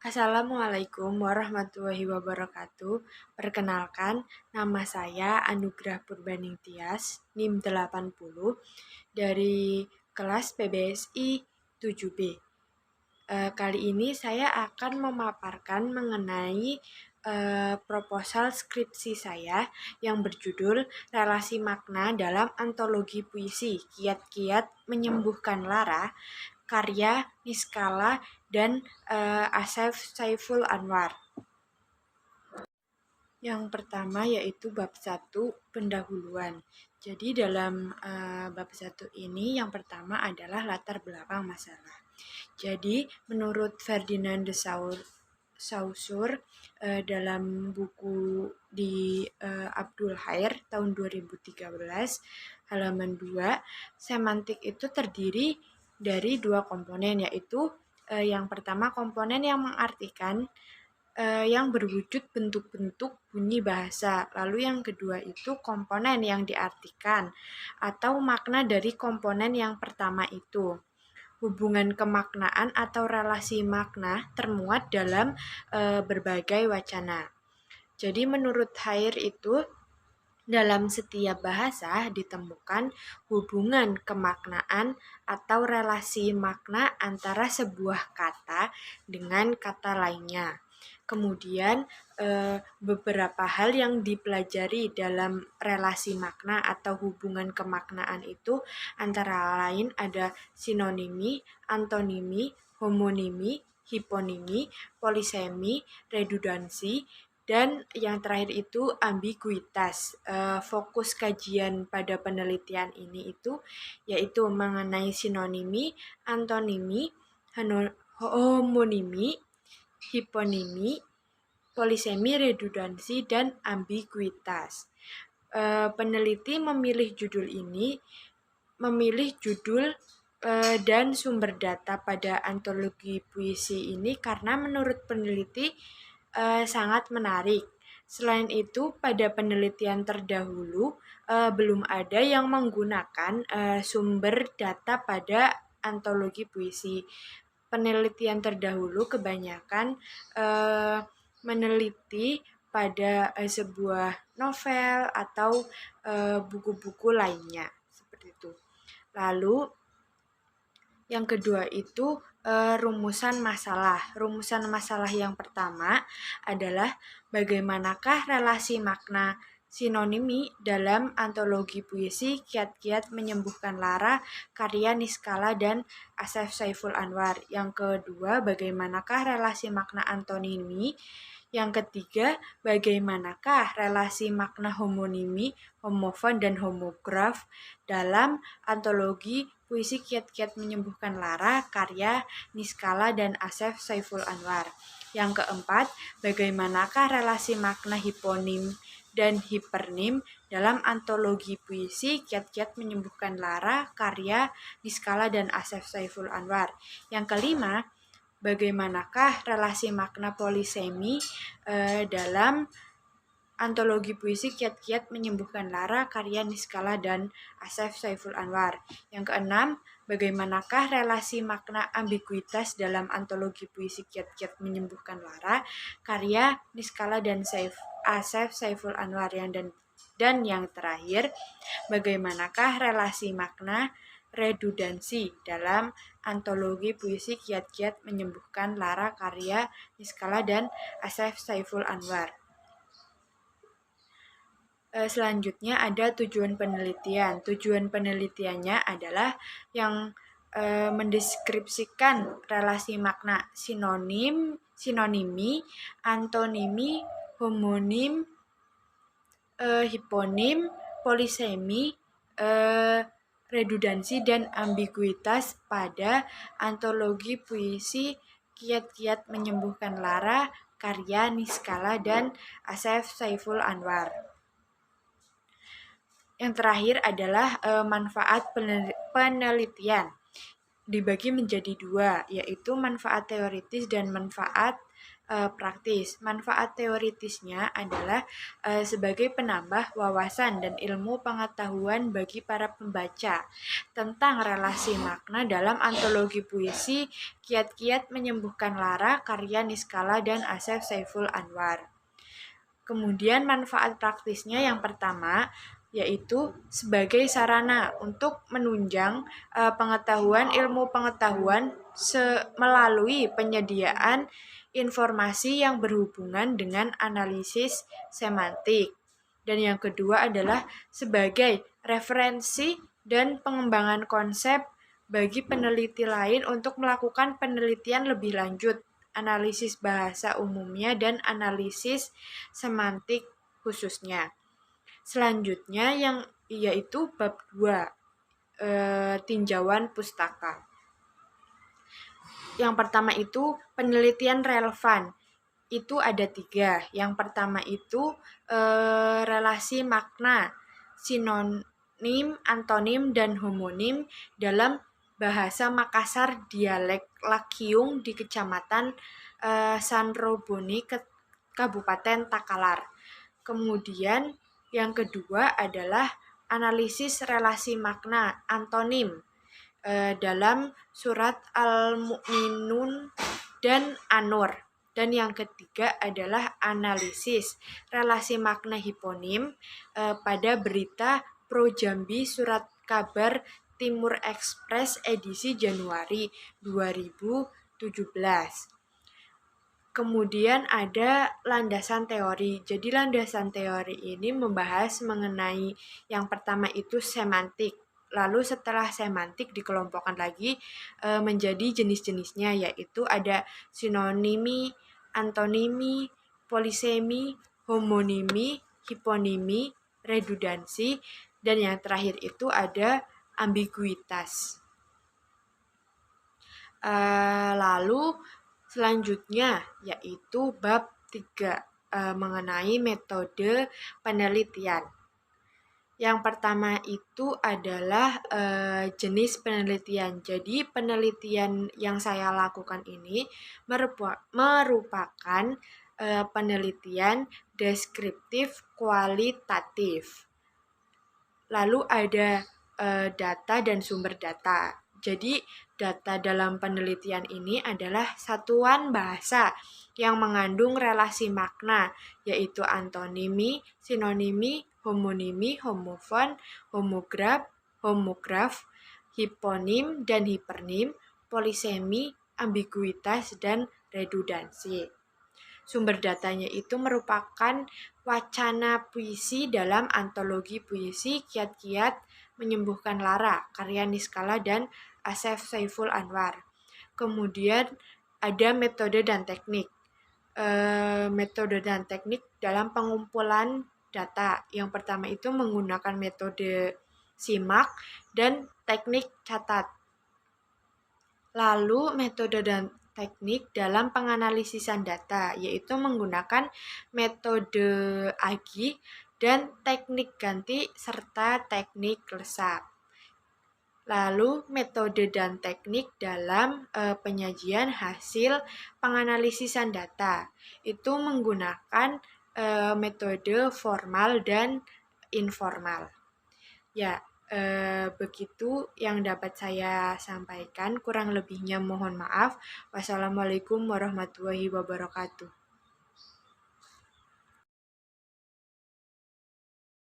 Assalamualaikum warahmatullahi wabarakatuh. Perkenalkan, nama saya Anugrah Purbaning Tias, NIM 80 dari kelas PBSI 7B. Kali ini saya akan memaparkan mengenai proposal skripsi saya yang berjudul Relasi Makna dalam Antologi Puisi Kiat-Kiat Menyembuhkan Lara, karya Niskala dan Asef Saiful Anwar. Yang pertama yaitu bab 1 pendahuluan. Jadi dalam bab 1 ini yang pertama adalah latar belakang masalah. Jadi menurut Ferdinand de Saussure dalam buku di Abdul Khair tahun 2013 halaman 2, semantik itu terdiri dari dua komponen, yaitu yang pertama komponen yang mengartikan yang berwujud bentuk-bentuk bunyi bahasa. Lalu yang kedua itu komponen yang diartikan atau makna dari komponen yang pertama itu. Hubungan kemaknaan atau relasi makna termuat dalam berbagai wacana. Jadi menurut Khair itu dalam setiap bahasa ditemukan hubungan kemaknaan atau relasi makna antara sebuah kata dengan kata lainnya. Kemudian beberapa hal yang dipelajari dalam relasi makna atau hubungan kemaknaan itu antara lain ada sinonimi, antonimi, homonimi, hiponimi, polisemi, redundansi, dan yang terakhir itu ambiguitas. Fokus kajian pada penelitian ini itu yaitu mengenai sinonimi, antonimi, homonimi, hiponimi, polisemi, redundansi, dan ambiguitas. Peneliti memilih judul dan sumber data pada antologi puisi ini karena menurut peneliti sangat menarik. Selain itu, pada penelitian terdahulu belum ada yang menggunakan sumber data pada antologi puisi. Penelitian terdahulu kebanyakan meneliti pada sebuah novel atau buku-buku lainnya seperti itu. Lalu yang kedua itu rumusan masalah. Rumusan masalah yang pertama adalah bagaimanakah relasi makna sinonimi dalam antologi puisi Kiat-Kiat Menyembuhkan Lara karya Niskala dan Asef Saiful Anwar. Yang kedua, bagaimanakah relasi makna antonimi. Yang ketiga, bagaimanakah relasi makna homonimi, homofon, dan homograf dalam antologi puisi Kiat-Kiat Menyembuhkan Lara karya Niskala dan Asef Saiful Anwar. Yang keempat, bagaimanakah relasi makna hiponim dan hipernim dalam antologi puisi Kiat-Kiat Menyembuhkan Lara karya Niskala dan Asef Saiful Anwar. Yang kelima, bagaimanakah relasi makna polisemi dalam antologi puisi Kiat-Kiat Menyembuhkan Lara karya Niskala dan Asef Saiful Anwar. Yang keenam, bagaimanakah relasi makna ambiguitas dalam antologi puisi Kiat-Kiat Menyembuhkan Lara karya Niskala dan Asef Saiful Anwar. Dan yang terakhir, bagaimanakah relasi makna redundansi dalam antologi puisi Kiat-Kiat Menyembuhkan Lara karya Niskala dan Asef Saiful Anwar. Selanjutnya ada tujuan penelitian. Tujuan penelitiannya adalah yang mendeskripsikan relasi makna sinonimi, antonimi, homonim, hiponim, polisemi, redundansi, dan ambiguitas pada antologi puisi Kiat-Kiat Menyembuhkan Lara karya Niskala dan Asef Saiful Anwar. Yang terakhir adalah manfaat penelitian. dibagi menjadi dua, yaitu manfaat teoritis dan manfaat praktis. Manfaat teoritisnya adalah sebagai penambah wawasan dan ilmu pengetahuan bagi para pembaca tentang relasi makna dalam antologi puisi Kiat-Kiat Menyembuhkan Lara karya Niskala dan Asef Saiful Anwar. Kemudian manfaat praktisnya yang pertama yaitu sebagai sarana untuk menunjang ilmu pengetahuan melalui penyediaan informasi yang berhubungan dengan analisis semantik. Dan yang kedua adalah sebagai referensi dan pengembangan konsep bagi peneliti lain untuk melakukan penelitian lebih lanjut, analisis bahasa umumnya dan analisis semantik khususnya. Selanjutnya yaitu bab 2, tinjauan pustaka. Yang pertama itu penelitian relevan. Itu ada 3. Yang pertama itu relasi makna, sinonim, antonim, dan homonim dalam bahasa Makassar dialek Lakiung di Kecamatan Sanroboni, Kabupaten Takalar. Kemudian yang kedua adalah analisis relasi makna, antonim, dalam surat Al-Mu'minun dan An-Nur. Dan yang ketiga adalah analisis relasi makna hiponim pada berita Pro Jambi Surat Kabar Timur Express edisi Januari 2017. Kemudian ada landasan teori. Jadi landasan teori ini membahas mengenai yang pertama itu semantik. Lalu setelah semantik dikelompokkan lagi menjadi jenis-jenisnya, yaitu ada sinonimi, antonimi, polisemi, homonimi, hiponimi, redundansi, dan yang terakhir itu ada ambiguitas. Lalu selanjutnya yaitu bab 3 mengenai metode penelitian. Yang pertama itu adalah jenis penelitian. Jadi penelitian yang saya lakukan ini merupakan penelitian deskriptif kualitatif. Lalu ada data dan sumber data. Jadi data dalam penelitian ini adalah satuan bahasa yang mengandung relasi makna, yaitu antonimi, sinonimi, homonimi, homofon, homograf, hiponim dan hipernim, polisemi, ambiguitas, dan redundansi. Sumber datanya itu merupakan wacana puisi dalam antologi puisi Kiat-Kiat Menyembuhkan Lara karya Niskala dan Asef Saiful Anwar. Kemudian ada metode dan teknik. Metode dan teknik dalam pengumpulan data. Yang pertama itu menggunakan metode simak dan teknik catat. Lalu metode dan teknik dalam penganalisisan data, yaitu menggunakan metode Agi dan teknik ganti serta teknik lesap. Lalu metode dan teknik dalam penyajian hasil penganalisisan data, itu menggunakan metode formal dan informal. Ya, begitu yang dapat saya sampaikan. Kurang lebihnya mohon maaf. Wassalamualaikum warahmatullahi wabarakatuh.